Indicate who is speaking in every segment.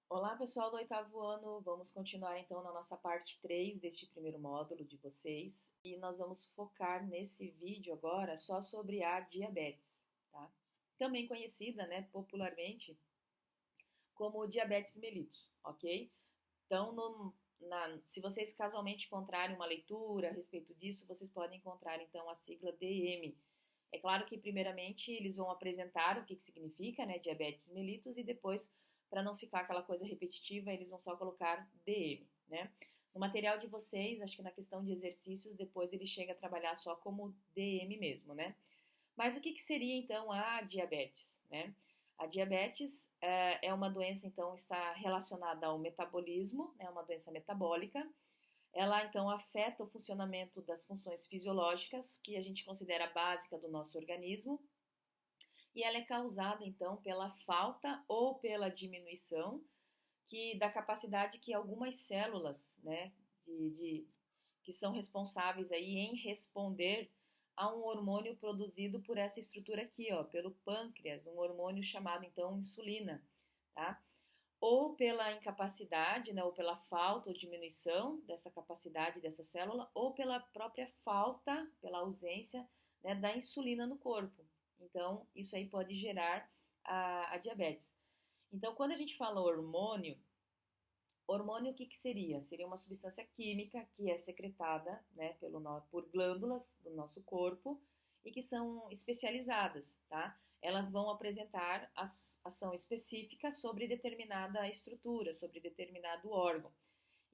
Speaker 1: Olá, pessoal do oitavo ano. Vamos continuar então na nossa parte 3 deste primeiro módulo de vocês. E nós vamos focar nesse vídeo agora só sobre a diabetes, tá? Também conhecida, né, popularmente como diabetes mellitus, ok? Então, se vocês casualmente encontrarem uma leitura a respeito disso, vocês podem encontrar então a sigla DM. É claro que primeiramente eles vão apresentar o que significa, né, diabetes mellitus e depois, para não ficar aquela coisa repetitiva, eles vão só colocar DM, né? No material de vocês, acho que na questão de exercícios, depois ele chega a trabalhar só como DM mesmo, né? Mas o que seria então a diabetes, né? A diabetes é uma doença, então, está relacionada ao metabolismo, é uma doença metabólica. Ela, então, afeta o funcionamento das funções fisiológicas, que a gente considera básica do nosso organismo, e ela é causada, então, pela falta ou pela diminuição da capacidade que algumas células, né, que são responsáveis aí em responder a um hormônio produzido por essa estrutura aqui, ó, pelo pâncreas, um hormônio chamado então insulina, tá? Ou pela incapacidade, né, ou pela falta ou diminuição dessa capacidade dessa célula, ou pela própria falta, pela ausência, né, da insulina no corpo. Então, isso aí pode gerar a diabetes. Então, quando a gente fala hormônio, o que seria? Seria uma substância química que é secretada, né, por glândulas do nosso corpo e que são especializadas, tá? Elas vão apresentar ação específica sobre determinada estrutura, sobre determinado órgão.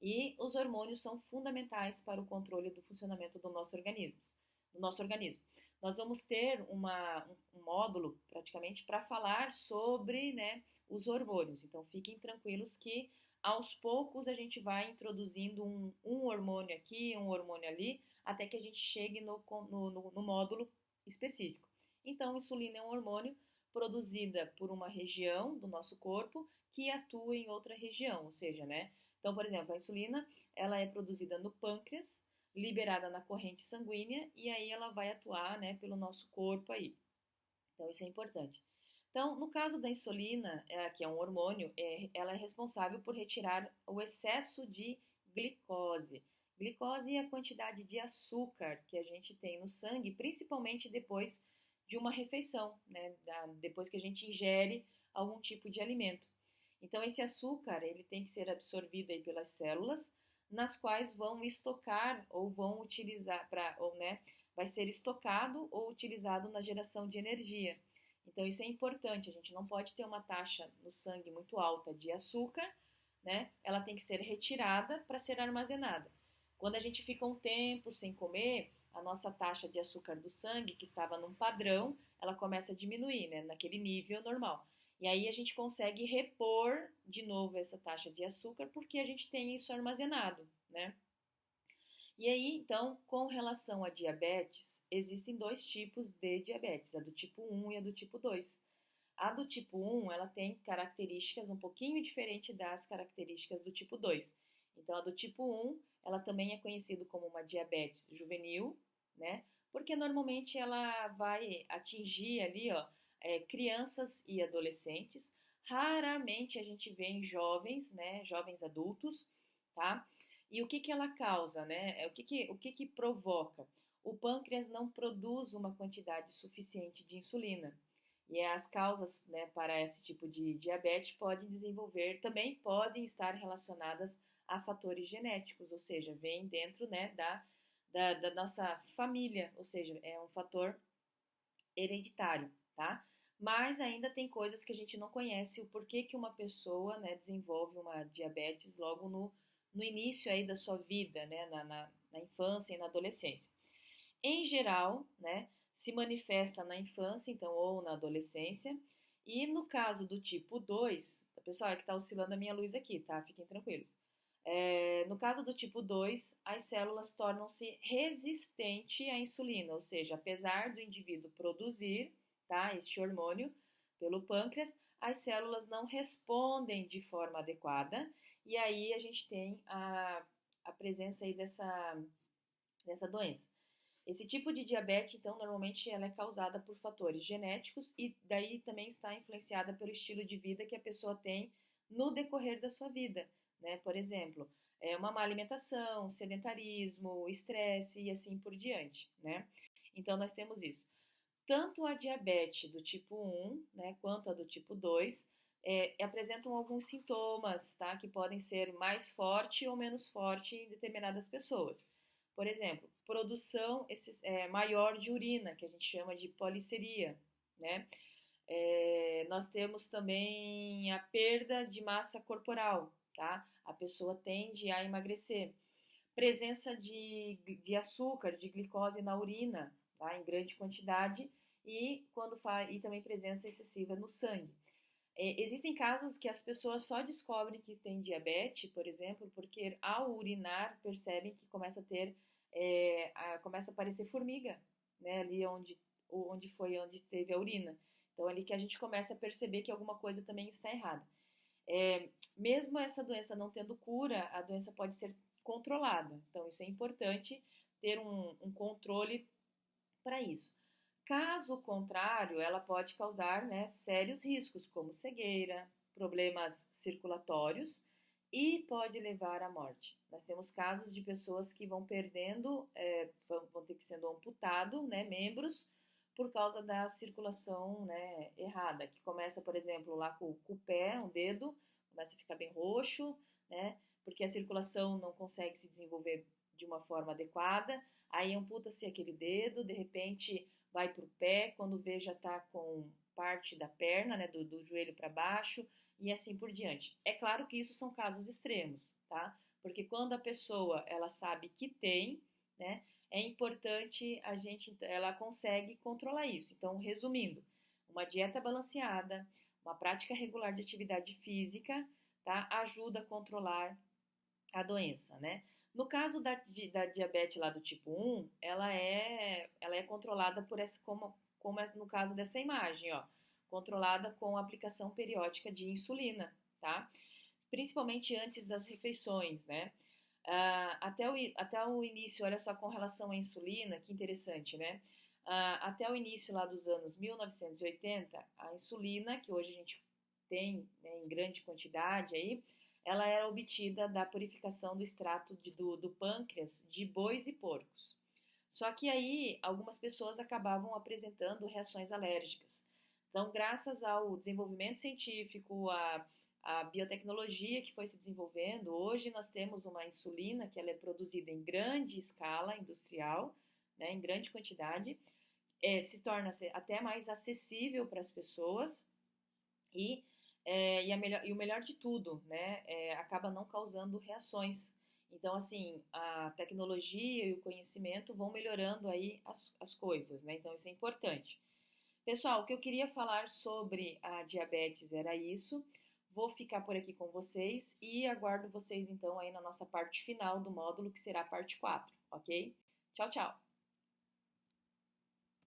Speaker 1: E os hormônios são fundamentais para o controle do funcionamento do nosso organismo. Nós vamos ter um módulo praticamente para falar sobre, né, os hormônios. Então fiquem tranquilos que aos poucos a gente vai introduzindo um hormônio aqui, um hormônio ali, até que a gente chegue no módulo específico. Então, insulina é um hormônio produzida por uma região do nosso corpo que atua em outra região, ou seja, né? Então, por exemplo, a insulina, ela é produzida no pâncreas, liberada na corrente sanguínea e aí ela vai atuar, né, pelo nosso corpo aí. Então, isso é importante. Então, no caso da insulina, que é um hormônio, ela é responsável por retirar o excesso de glicose. Glicose é a quantidade de açúcar que a gente tem no sangue, principalmente depois de uma refeição, né? Depois que a gente ingere algum tipo de alimento. Então, esse açúcar, ele tem que ser absorvido aí pelas células, nas quais vão estocar ou vão utilizar ou, né, vai ser estocado ou utilizado na geração de energia. Então, isso é importante. A gente não pode ter uma taxa no sangue muito alta de açúcar, né? Ela tem que ser retirada para ser armazenada. Quando a gente fica um tempo sem comer, a nossa taxa de açúcar do sangue, que estava num padrão, ela começa a diminuir, né? Naquele nível normal. E aí a gente consegue repor de novo essa taxa de açúcar porque a gente tem isso armazenado, né? E aí, então, com relação a diabetes, existem dois tipos de diabetes, a do tipo 1 e a do tipo 2. A do tipo 1, ela tem características um pouquinho diferentes das características do tipo 2. Então, a do tipo 1, ela também é conhecida como uma diabetes juvenil, né? Porque normalmente ela vai atingir ali, ó, crianças e adolescentes. Raramente a gente vê em jovens, né? Jovens adultos, tá? E o que ela causa, né? O que provoca? O pâncreas não produz uma quantidade suficiente de insulina. E as causas, né, para esse tipo de diabetes também podem estar relacionadas a fatores genéticos, ou seja, vem dentro, né, da nossa família, ou seja, é um fator hereditário, tá? Mas ainda tem coisas que a gente não conhece, o porquê que uma pessoa, né, desenvolve uma diabetes logo no início aí da sua vida, né, na infância e na adolescência. Em geral, né, se manifesta na infância, então, ou na adolescência, e no caso do tipo 2, pessoal, é que está oscilando a minha luz aqui, tá? Fiquem tranquilos. No caso do tipo 2, as células tornam-se resistentes à insulina, ou seja, apesar do indivíduo produzir, tá, este hormônio pelo pâncreas, as células não respondem de forma adequada, e aí a gente tem a presença aí dessa doença. Esse tipo de diabetes, então, normalmente ela é causada por fatores genéticos e daí também está influenciada pelo estilo de vida que a pessoa tem no decorrer da sua vida, né? Por exemplo, uma má alimentação, sedentarismo, estresse e assim por diante, né? Então, nós temos isso. Tanto a diabetes do tipo 1, né, quanto a do tipo 2, apresentam alguns sintomas, tá, que podem ser mais forte ou menos forte em determinadas pessoas. Por exemplo, produção maior de urina, que a gente chama de policeria, né? Nós temos também a perda de massa corporal, tá? A pessoa tende a emagrecer. Presença de açúcar, de glicose na urina, tá? Em grande quantidade e também presença excessiva no sangue. Existem casos que as pessoas só descobrem que têm diabetes, por exemplo, porque ao urinar percebem que começa a aparecer formiga, né? Ali onde teve a urina. Então, é ali que a gente começa a perceber que alguma coisa também está errada. Mesmo essa doença não tendo cura, a doença pode ser controlada. Então, isso é importante ter um controle para isso. Caso contrário, ela pode causar, né, sérios riscos, como cegueira, problemas circulatórios e pode levar à morte. Nós temos casos de pessoas que vão perdendo, vão ter que sendo amputado, né, membros por causa da circulação, né, errada, que começa, por exemplo, lá com o pé, o dedo, começa a ficar bem roxo, né, porque a circulação não consegue se desenvolver de uma forma adequada, aí amputa-se aquele dedo, de repente vai para o pé, quando vê já está com parte da perna, né, do joelho para baixo e assim por diante. É claro que isso são casos extremos, tá? Porque quando a pessoa ela sabe que tem, né, é importante ela consegue controlar isso. Então, resumindo, uma dieta balanceada, uma prática regular de atividade física, tá, ajuda a controlar a doença, né? No caso da diabetes lá do tipo 1, ela é controlada como é no caso dessa imagem, ó, controlada com a aplicação periódica de insulina, tá? Principalmente antes das refeições, né? Até o início, olha só, com relação à insulina, que interessante, né? Até o início lá dos anos 1980, a insulina, que hoje a gente tem, né, em grande quantidade aí, ela era obtida da purificação do extrato do pâncreas de bois e porcos. Só que aí algumas pessoas acabavam apresentando reações alérgicas. Então, graças ao desenvolvimento científico, a biotecnologia que foi se desenvolvendo, hoje nós temos uma insulina que ela é produzida em grande escala industrial, né, em grande quantidade, se torna até mais acessível para as pessoas e, e o melhor de tudo, né, acaba não causando reações. Então, assim, a tecnologia e o conhecimento vão melhorando aí as coisas, né? Então, isso é importante. Pessoal, o que eu queria falar sobre a diabetes era isso. Vou ficar por aqui com vocês e aguardo vocês então aí na nossa parte final do módulo, que será a parte 4, ok? Tchau, tchau!